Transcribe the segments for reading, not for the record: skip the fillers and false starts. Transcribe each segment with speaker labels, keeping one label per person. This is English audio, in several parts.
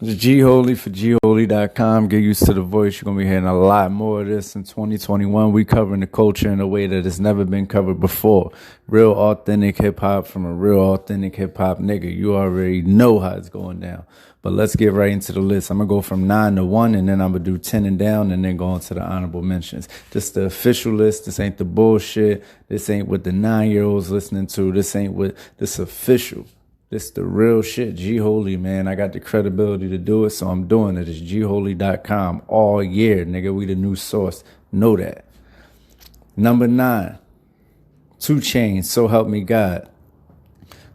Speaker 1: It's G Holy for gholy.com. Get used to the voice. You're going to be hearing a lot more of this in 2021. We covering the culture in a way that has never been covered before. Real authentic hip hop from a real authentic hip hop nigga. You already know how it's going down. But let's get right into the list. I'm going to go from 9 to 1, and then I'm going to do 10 and down, and then go into the honorable mentions. This the official list. This ain't the bullshit. This ain't what the 9-year-olds listening to. This ain't what this official. This the real shit. G Holy, man. I got the credibility to do it, so I'm doing it. It's gholy.com all year, nigga. We the new source. Know that. Number 9, 2 Chainz, So Help Me God.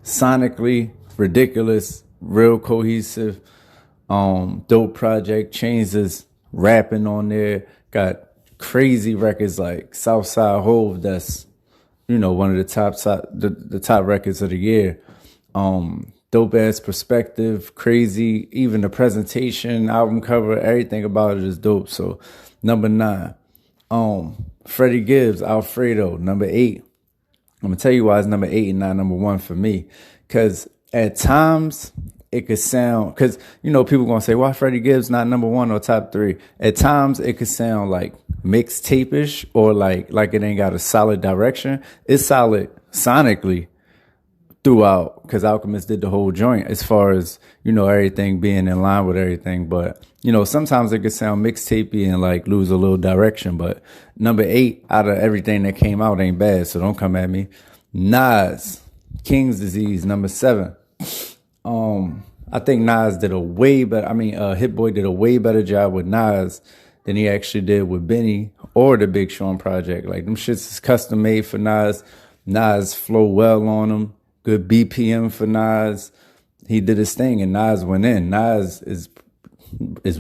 Speaker 1: Sonically ridiculous, real cohesive, dope project. Chainz is rapping on there. Got crazy records like Southside Hove. That's, one of the top records of the year. Dope ass perspective, crazy, even the presentation, album cover, everything about it is dope. So number 9, Freddie Gibbs, Alfredo. Number 8, I'm gonna tell you why it's number 8 and not number 1 for me, because at times it could sound, because people gonna say, why Freddie Gibbs not number 1 or top 3? At times it could sound like mixtape-ish, or like it ain't got a solid direction. It's solid sonically throughout, because Alchemist did the whole joint as far as, everything being in line with everything. But, sometimes it could sound mixtapey and like lose a little direction. But number 8 out of everything that came out ain't bad, so don't come at me. Nas, King's Disease, number 7. I think Nas did a way better, Hit Boy did a way better job with Nas than he actually did with Benny or the Big Sean project. Like, them shits is custom made for Nas. Nas flow well on them. Good BPM for Nas. He did his thing and Nas went in. Nas is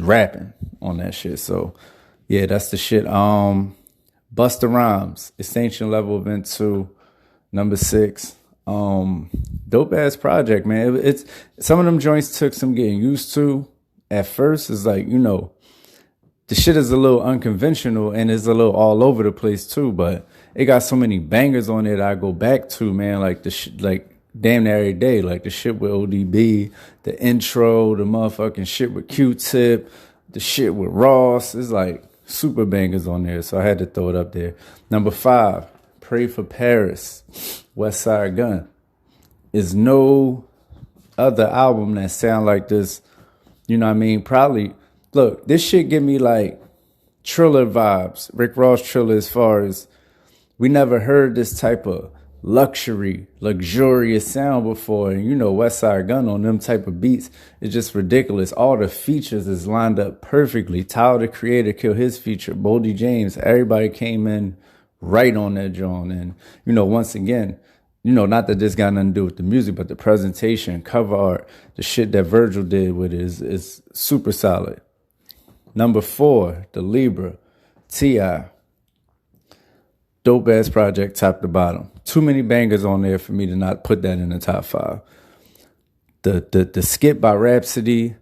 Speaker 1: rapping on that shit. So yeah, that's the shit. Busta Rhymes, Extinction Level Event 2, number 6. Dope ass project, man. It's some of them joints took some getting used to. At first, it's like, the shit is a little unconventional and it's a little all over the place too, but it got so many bangers on it I go back to, man, like the shit, like damn near every day, like the shit with ODB, the intro, the motherfucking shit with Q-Tip, the shit with Ross. It's like super bangers on there, so I had to throw it up there. Number 5, Pray for Paris, Westside Gunn. Is no other album that sound like this, probably. Look, this shit give me like Triller vibes, Rick Ross Triller, as far as we never heard this type of luxurious sound before. And Westside Gunn on them type of beats is just ridiculous. All the features is lined up perfectly. Tyler the Creator killed his feature. Boldy James, everybody came in right on that joint. And, once again, not that this got nothing to do with the music, but the presentation, cover art, the shit that Virgil did with it is super solid. Number 4, The Libra, T.I. Dope ass project, top to bottom. Too many bangers on there for me to not put that in the top 5. The Skit by Rhapsody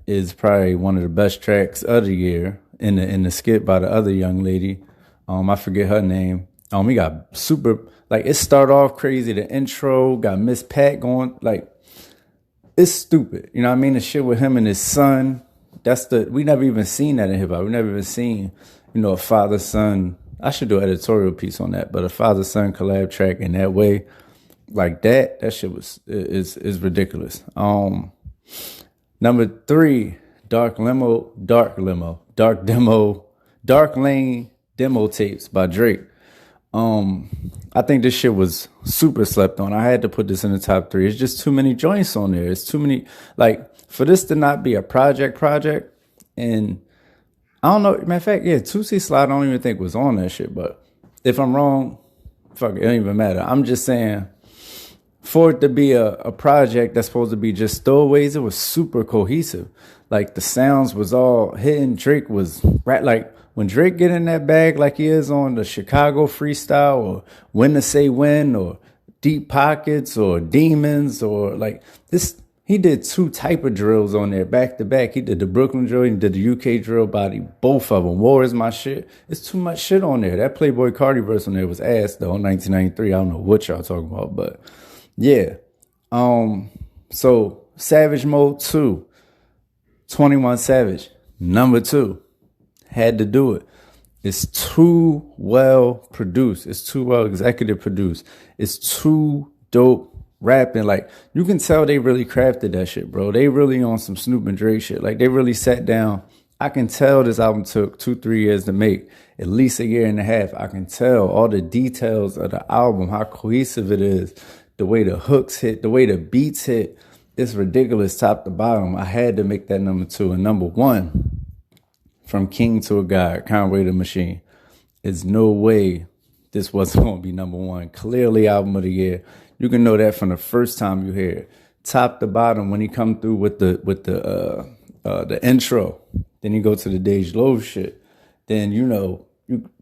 Speaker 1: is probably one of the best tracks of the year. In the Skit by the other young lady, I forget her name. We got super, like, it started off crazy. The intro got Miss Pat going, like, it's stupid. The shit with him and his son. We never even seen that in hip hop. We never even seen, a father-son. I should do an editorial piece on that, but a father-son collab track in that way, like that shit is ridiculous. Number 3, Dark Lane demo tapes by Drake. I think this shit was super slept on. I had to put this in the top 3. It's just too many joints on there. It's too many, like, for this to not be a project, and I don't know, matter of fact, yeah, 2C Slide I don't even think was on that shit, but if I'm wrong, fuck it, don't even matter. I'm just saying, for it to be a project that's supposed to be just throwaways, it was super cohesive. Like, the sounds was all hitting. Drake was like, when Drake get in that bag like he is on the Chicago Freestyle, or When to Say When, or Deep Pockets, or Demons, or like this, he did 2 type of drills on there back to back. He did the Brooklyn drill, he did the UK drill body, both of them. War Is My Shit. It's too much shit on there. That Playboy Carti verse on there was ass though, in 1993. I don't know what y'all talking about, but yeah. So Savage Mode 2. 21 Savage, number 2. Had to do it. It's too well produced. It's too well executive produced. It's too dope rapping. Like, you can tell they really crafted that shit, bro. They really on some Snoop and Dre shit. Like, they really sat down. I can tell this album took 2-3 years to make, at least a year and a half. I can tell all the details of the album, how cohesive it is, the way the hooks hit, the way the beats hit. It's ridiculous top to bottom. I had to make that number 2. And number 1, from king to a god, Conway the Machine. There's no way this wasn't going to be number 1. Clearly album of the year. You can know that from the first time you hear it. Top to bottom, when he come through with the intro, then you go to the Dehh Loaf shit. Then, you know,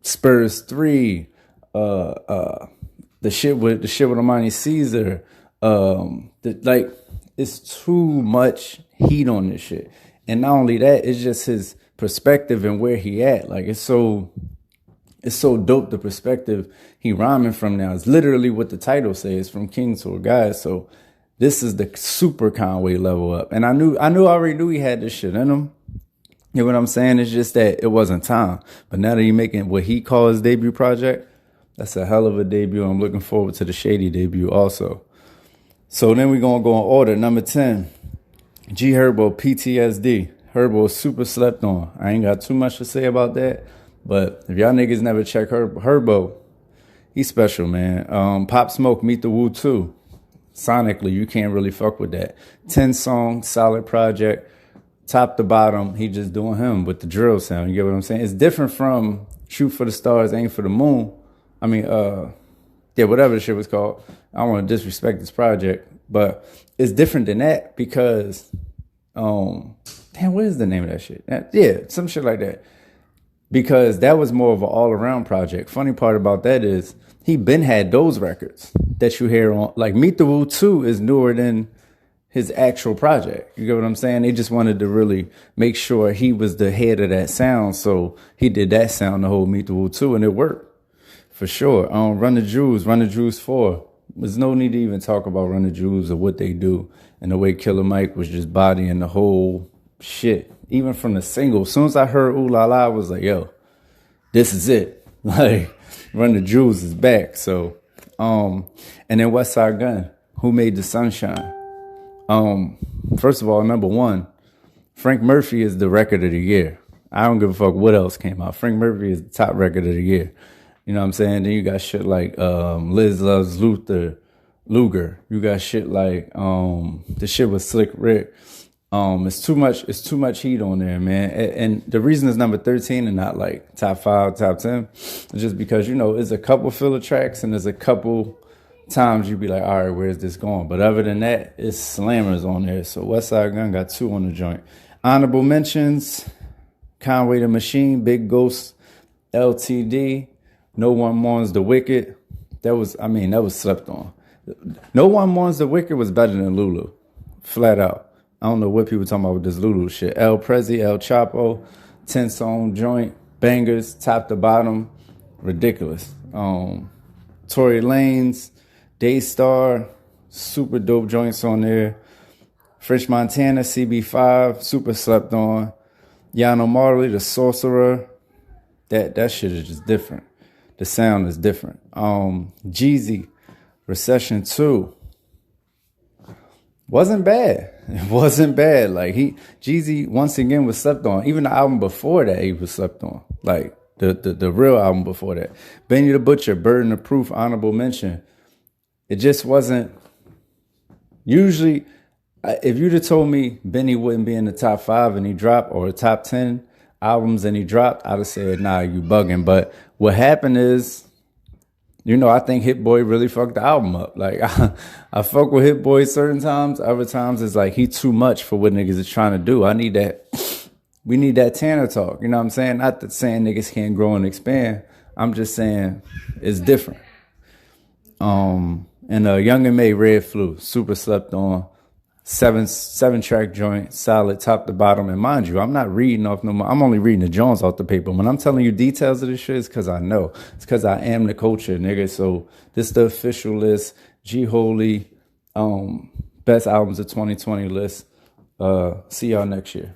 Speaker 1: Spurs 3, the shit with Amani Caesar. Like, it's too much heat on this shit. And not only that, it's just his perspective and where he at. Like, it's so dope, the perspective he rhyming from now. It's literally what the title says, from king to a god. So this is the super Conway level up. And I already knew he had this shit in him. You know what I'm saying? It's just that it wasn't time. But now that he's making what he calls his debut project, that's a hell of a debut. I'm looking forward to the Shady debut also. So then we're going to go in order. Number 10, Herbo, PTSD. Herbal is super slept on. I ain't got too much to say about that. But if y'all niggas never check Herbo, he's special, man. Pop Smoke, Meet the Woo 2. Sonically, you can't really fuck with that. 10 songs, solid project. Top to bottom, he just doing him with the drill sound. You get what I'm saying? It's different from Shoot for the Stars, Aim for the Moon. I mean, yeah, whatever the shit was called. I don't want to disrespect this project, but it's different than that because, damn, what is the name of that shit? Yeah, some shit like that. Because that was more of an all-around project. Funny part about that is he been had those records that you hear on. Like, Meet the Woo 2 is newer than his actual project. You get what I'm saying? They just wanted to really make sure he was the head of that sound. So he did that sound the whole Meet the Woo 2, and it worked for sure. Run the Jewels 4. There's no need to even talk about Run the Jewels or what they do. And the way Killer Mike was just bodying the whole shit. Even from the single. As soon as I heard Ooh La La, I was like, yo, this is it. Like, Run the Jewels is back. So, and then Westside Gunn, Who Made the Sunshine. First of all, number 1, Frank Murphy is the record of the year. I don't give a fuck what else came out. Frank Murphy is the top record of the year. You know what I'm saying? Then you got shit like Liz Loves Luger. You got shit like the shit with Slick Rick. It's too much heat on there, man. And the reason it's number 13 and not like top 5, top 10 is just because, you know, there's a couple filler tracks and there's a couple times you be like, all right, where's this going? But other than that, it's slammers on there. So Westside Gunn got 2 on the joint. Honorable mentions: Conway the Machine, Big Ghost, LTD, No One Mourns the Wicked. That was slept on. No One Mourns the Wicked was better than Lulu, flat out. I don't know what people talking about with this Lulu shit. El Prezi, El Chapo, 10-song joint, bangers, top to bottom, ridiculous. Tory Lanez, Daystar, super dope joints on there. French Montana, CB5, super slept on. Yano Marley, The Sorcerer, that shit is just different. The sound is different. Jeezy, Recession 2. Wasn't bad. It wasn't bad. Like, Jeezy once again was slept on. Even the album before that, he was slept on. Like, the real album before that. Benny the Butcher, Burden of Proof, honorable mention. It just wasn't. Usually, if you'd have told me Benny wouldn't be in the top 5 and he dropped, or the top 10 albums and he dropped, I'd have said, nah, you bugging. But what happened is, you know, I think Hit Boy really fucked the album up. Like, I fuck with Hit Boy certain times. Other times it's like he too much for what niggas is trying to do. We need that Tanner talk. You know what I'm saying? Not that saying niggas can't grow and expand. I'm just saying it's different. And Young and May, Red Flu, super slept on. 7-track joint, solid top to bottom. And mind you, I'm not reading off no more. I'm only reading the Jones off the paper. When I'm telling you details of this shit, it's because I know. It's because I am the culture, nigga. So this the official list. G Holy, best albums of 2020 list. See y'all next year.